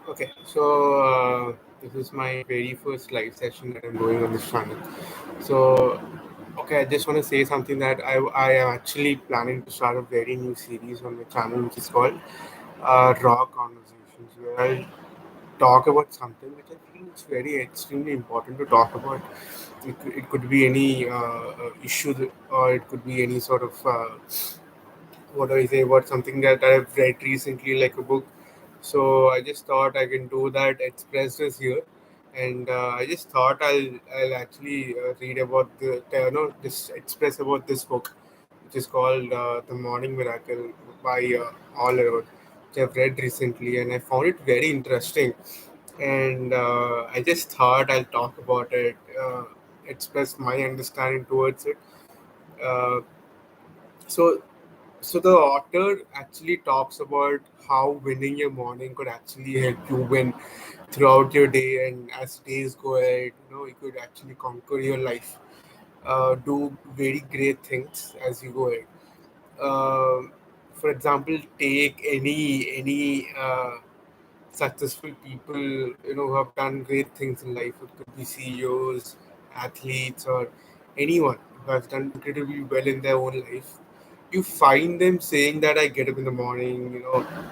Okay, so this is my very first live session that I'm doing on this channel. So, okay, I just want to say something that I am actually planning to start a very new series on my channel, which is called Raw Conversations, where I'll talk about something which I feel is very extremely important to talk about. It could be any issue, or it could be any sort of what do I say about something that I've read recently, like a book. So I just thought I can do that, express this here, and I just thought I'll actually read about this express about this book, which is called The Morning Miracle by All, which I've read recently, and I found it very interesting. And I just thought I'll talk about it, express my understanding towards it. Uh, so so the author actually talks about how winning your morning could actually help you win throughout your day, and as days go ahead, you could actually conquer your life, do very great things as you go ahead. Um for example, take any successful people who have done great things in life. It could be CEOs, athletes, or anyone who has done incredibly well in their own life. You find them saying that I get up in the morning,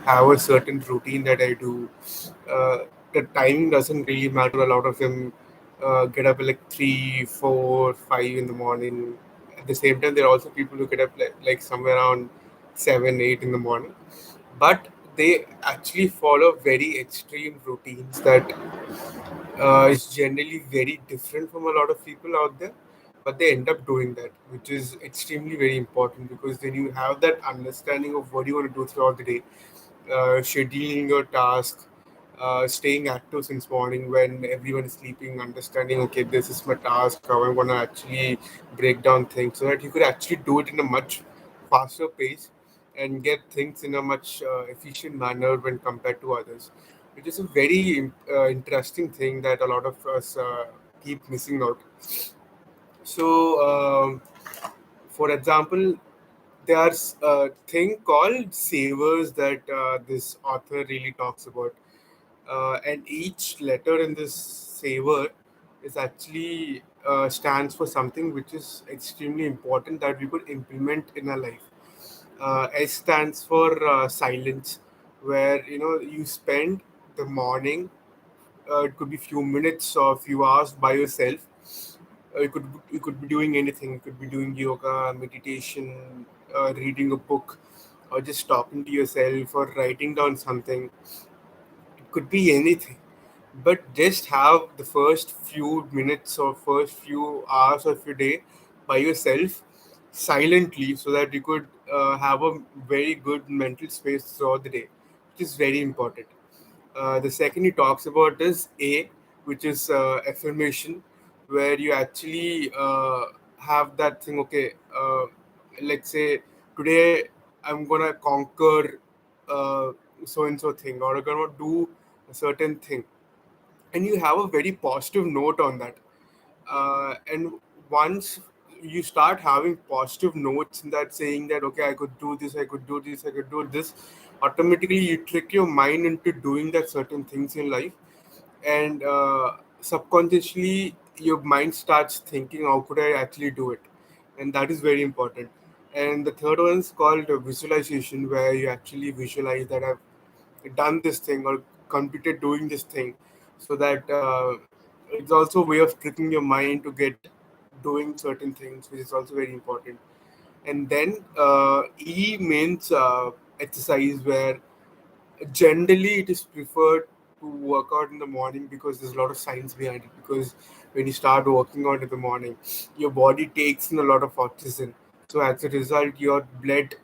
have a certain routine that I do. uh, the timing doesn't really matter. A lot of them get up at like 3, 4, 5 in the morning. At the same time, there are also people who get up like somewhere around 7, 8 in the morning, but they actually follow very extreme routines that is generally very different from a lot of people out there, but they end up doing that, which is extremely very important, because then you have that understanding of what you want to do throughout the day, scheduling your task, staying active since morning when everyone is sleeping, understanding, okay, this is my task, how I'm going to actually break down things so that you could actually do it in a much faster pace and get things in a much efficient manner when compared to others, which is a very interesting thing that a lot of us keep missing out. So, for example, there's a thing called savers that this author really talks about, and each letter in this saver is actually stands for something which is extremely important that we could implement in our life. S stands for silence, where you spend the morning. It could be few minutes or few hours by yourself. You could be doing anything. You could be doing yoga, meditation, reading a book, or just talking to yourself or writing down something. It could be anything, but just have the first few minutes or first few hours of your day by yourself silently, so that you could have a very good mental space throughout the day, which is very important. The second he talks about is A, which is affirmation, where you actually have that thing. Okay, let's say today I'm gonna conquer so and so thing, or I'm gonna do a certain thing, and you have a very positive note on that. And once you start having positive notes in that, saying that okay, I could do this, I could do this, I could do this, automatically you trick your mind into doing that certain things in life, and subconsciously your mind starts thinking, how could I actually do it? And that is very important. And the third one is called visualization, where you actually visualize that I've done this thing or completed doing this thing, so that it's also a way of tricking your mind to get doing certain things, which is also very important. And then E means exercise, where generally it is preferred to work out in the morning, because there's a lot of science behind it. Because when you start working out in the morning, your body takes in a lot of oxygen, so as a result your blood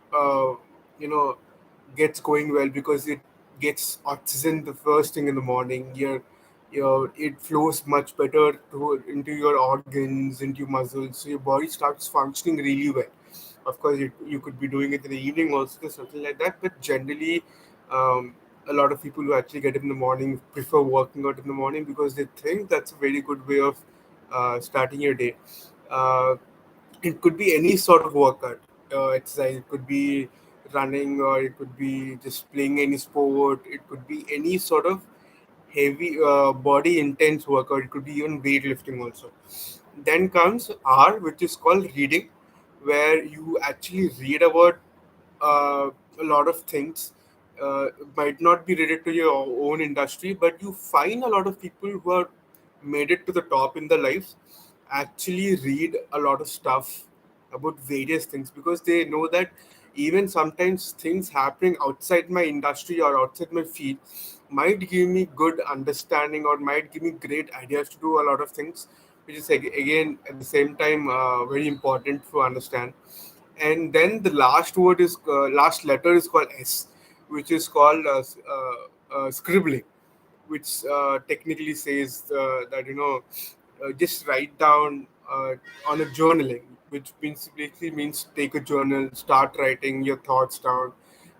you know gets going well, because it gets oxygen the first thing in the morning. Your it flows much better into your organs, into your muscles, so your body starts functioning really well. Of course, you could be doing it in the evening also, something like that, but generally, um, a lot of people who actually get up in the morning prefer working out in the morning, because they think that's a very good way of starting your day. Uh, it could be any sort of workout, exercise. It could be running, or it could be just playing any sport. It could be any sort of heavy body intense workout. It could be even weightlifting also. Then comes R, which is called reading, where you actually read about uh, a lot of things. Might not be related to your own industry, but you find a lot of people who are made it to the top in their lives actually read a lot of stuff about various things, because they know that even sometimes things happening outside my industry or outside my field might give me good understanding or might give me great ideas to do a lot of things, which is again at the same time very important to understand. And then the last letter is called S, which is called scribbling, which technically says that just write down on a journaling, which means basically means take a journal, start writing your thoughts down,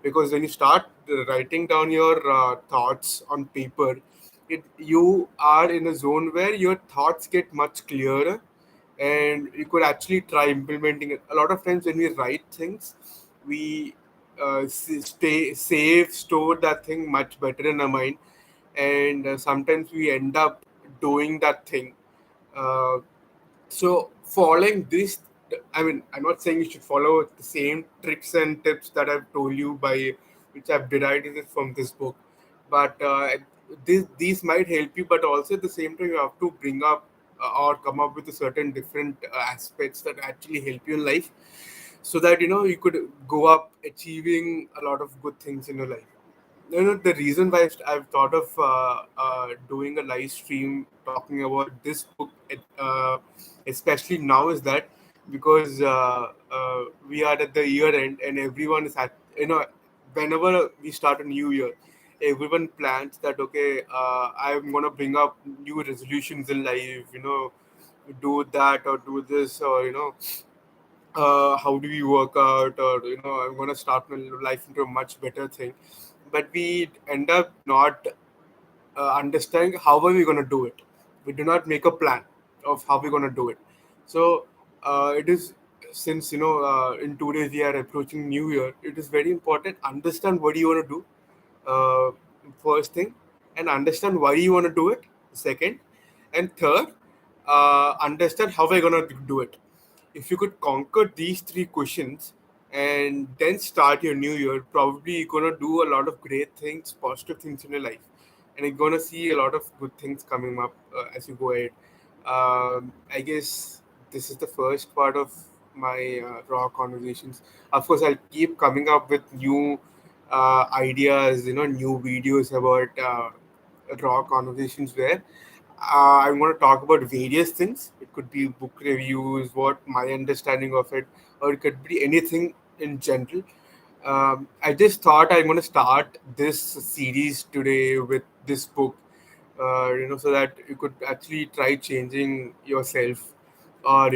because when you start writing down your thoughts on paper, you are in a zone where your thoughts get much clearer, and you could actually try implementing it. A lot of times when we write things, we stay save store that thing much better in our mind, and sometimes we end up doing that thing. uh, so following this, I mean, I'm not saying you should follow the same tricks and tips that I've told you, by which I've derived it from this book, but these might help you. But also at the same time, you have to bring up or come up with a certain different aspects that actually help you in life, so that you could go up achieving a lot of good things in your life. The reason why I've thought of doing a live stream talking about this book, especially now, is that because we are at the year end, and everyone is at, whenever we start a new year, everyone plans that, okay, I'm gonna bring up new resolutions in life, do that or do this, or how do we work out, or I'm going to start my life into a much better thing, but we end up not understanding how are we going to do it. We do not make a plan of how we're going to do it. So it is, since in 2 days we are approaching new year, it is very important understand what you want to do, uh, first thing, and understand why you want to do it, second, and third, understand how we're going to do it. If you could conquer these three questions and then start your new year, probably you're gonna do a lot of great things, positive things in your life, and you're gonna see a lot of good things coming up as you go ahead. I guess this is the first part of my raw conversations. Of course, I'll keep coming up with new ideas, new videos about raw conversations where I'm going to talk about various things. It could be book reviews, what my understanding of it, or it could be anything in general. I just thought I'm going to start this series today with this book, so that you could actually try changing yourself, or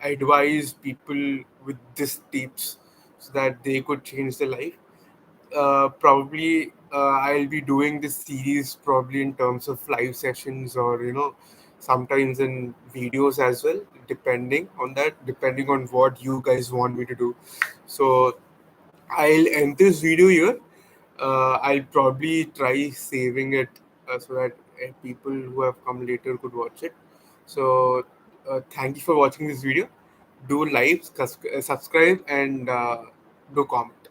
advise people with these tips so that they could change their life. Probably I'll be doing this series probably in terms of live sessions, or sometimes in videos as well, depending on that, depending on what you guys want me to do. So I'll end this video here. I'll probably try saving it so that people who have come later could watch it. So thank you for watching this video. Do like, subscribe, and do comment.